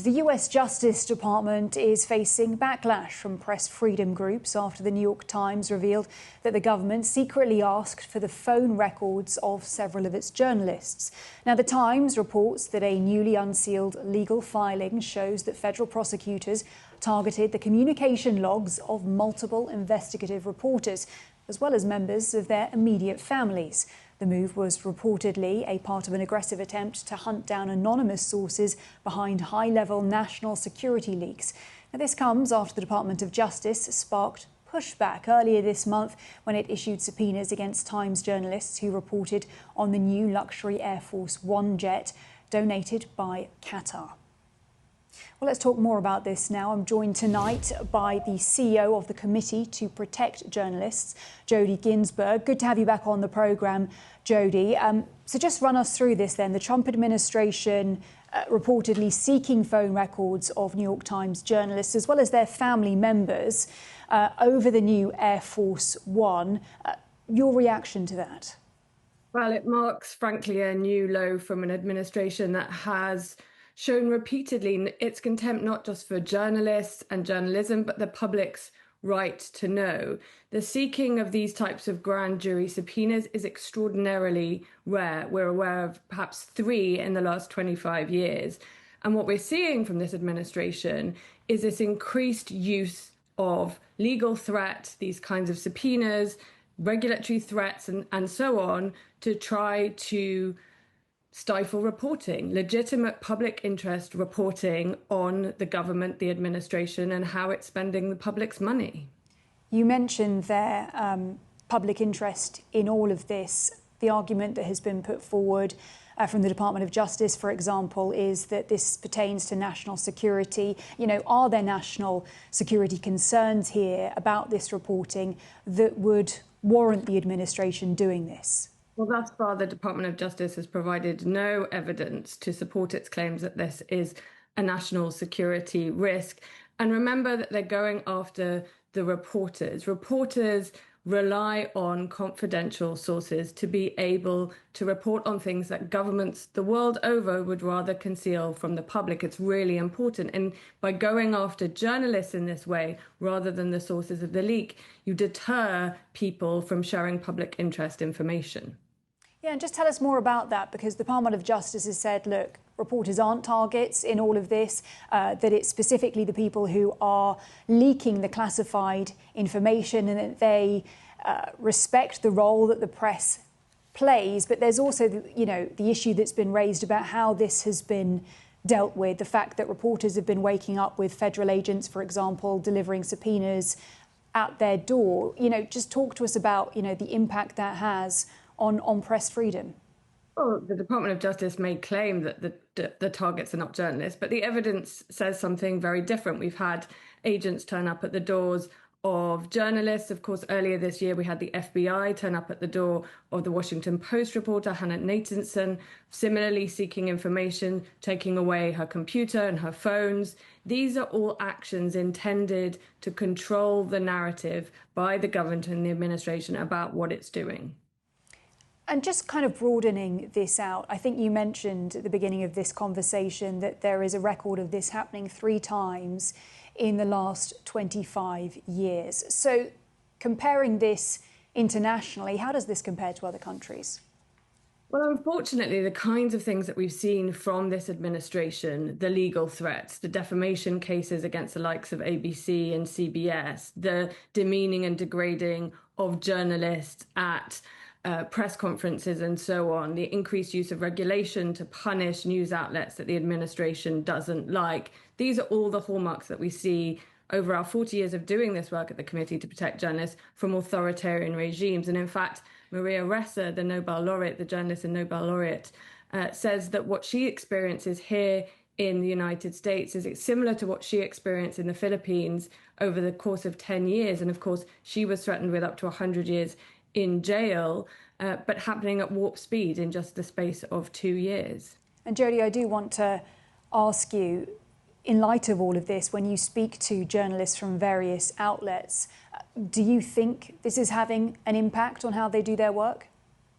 The US Justice Department is facing backlash from press freedom groups after the New York Times revealed that the government secretly asked for the phone records of several of its journalists. Now, the Times reports that a newly unsealed legal filing shows that federal prosecutors targeted the communication logs of multiple investigative reporters, as well as members of their immediate families. The move was reportedly a part of an aggressive attempt to hunt down anonymous sources behind high-level national security leaks. Now, this comes after the Department of Justice sparked pushback earlier this month when it issued subpoenas against Times journalists who reported on the new luxury Air Force One jet donated by Qatar. Well, let's talk more about this now. I'm joined tonight by the CEO of the Committee to Protect Journalists, Jody Ginsburg. Good to have you back on the programme, Jody. So just run us through this then. The Trump administration reportedly seeking phone records of New York Times journalists as well as their family members over the new Air Force One. Your reaction to that? Well, it marks, frankly, a new low from an administration that has shown repeatedly its contempt not just for journalists and journalism, but the public's right to know. The seeking of these types of grand jury subpoenas is extraordinarily rare. We're aware of perhaps 3 in the last 25 years. And what we're seeing from this administration is this increased use of legal threat, these kinds of subpoenas, regulatory threats, and so on, to try to stifle reporting, legitimate public interest reporting on the government, the administration, and how it's spending the public's money. You mentioned there public interest in all of this. The argument that has been put forward from the Department of Justice, for example, is that this pertains to national security. You know, are there national security concerns here about this reporting that would warrant the administration doing this? Well, thus far, the Department of Justice has provided no evidence to support its claims that this is a national security risk. And remember that they're going after the reporters. Reporters rely on confidential sources to be able to report on things that governments the world over would rather conceal from the public. It's really important. And by going after journalists in this way, rather than the sources of the leak, you deter people from sharing public interest information. Yeah, and just tell us more about that, because the Department of Justice has said, look, reporters aren't targets in all of this, that it's specifically the people who are leaking the classified information and that they respect the role that the press plays. But there's also, the issue that's been raised about how this has been dealt with, the fact that reporters have been waking up with federal agents, for example, delivering subpoenas at their door. Just talk to us about, the impact that has on press freedom. Well, the Department of Justice may claim that the targets are not journalists, but the evidence says something very different. We've had agents turn up at the doors of journalists. Of course, earlier this year, we had the FBI turn up at the door of the Washington Post reporter, Hannah Nathanson, similarly seeking information, taking away her computer and her phones. These are all actions intended to control the narrative by the government and the administration about what it's doing. And just kind of broadening this out, I think you mentioned at the beginning of this conversation that there is a record of this happening 3 times in the last 25 years. So comparing this internationally, how does this compare to other countries? Well, unfortunately, the kinds of things that we've seen from this administration, the legal threats, the defamation cases against the likes of ABC and CBS, the demeaning and degrading of journalists at press conferences and so on, the increased use of regulation to punish news outlets that the administration doesn't like. These are all the hallmarks that we see over our 40 years of doing this work at the Committee to Protect Journalists from authoritarian regimes. And in fact, Maria Ressa, the Nobel laureate, the journalist and Nobel laureate, says that what she experiences here in the United States is similar to what she experienced in the Philippines over the course of 10 years. And of course, she was threatened with up to 100 years in jail, but happening at warp speed in just the space of 2 years. And Jody, I do want to ask you, in light of all of this, when you speak to journalists from various outlets, do you think this is having an impact on how they do their work?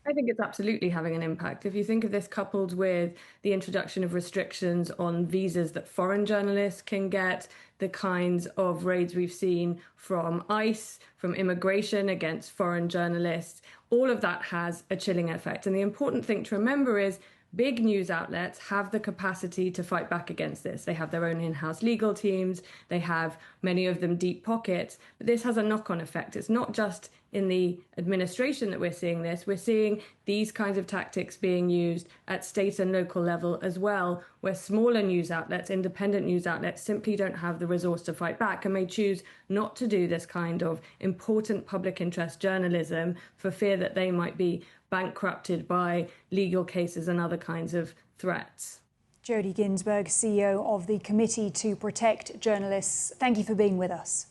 I think it's absolutely having an impact. If you think of this coupled with the introduction of restrictions on visas that foreign journalists can get, the kinds of raids we've seen from ICE, from immigration against foreign journalists, all of that has a chilling effect. And the important thing to remember is big news outlets have the capacity to fight back against this. They have their own in-house legal teams. They have, many of them, deep pockets. But this has a knock-on effect. It's not just in the administration that we're seeing this. We're seeing these kinds of tactics being used at state and local level as well, where smaller news outlets, independent news outlets, simply don't have the resource to fight back and may choose not to do this kind of important public interest journalism for fear that they might be bankrupted by legal cases and other kinds of threats. Jodie Ginsberg, CEO of the Committee to Protect Journalists, thank you for being with us.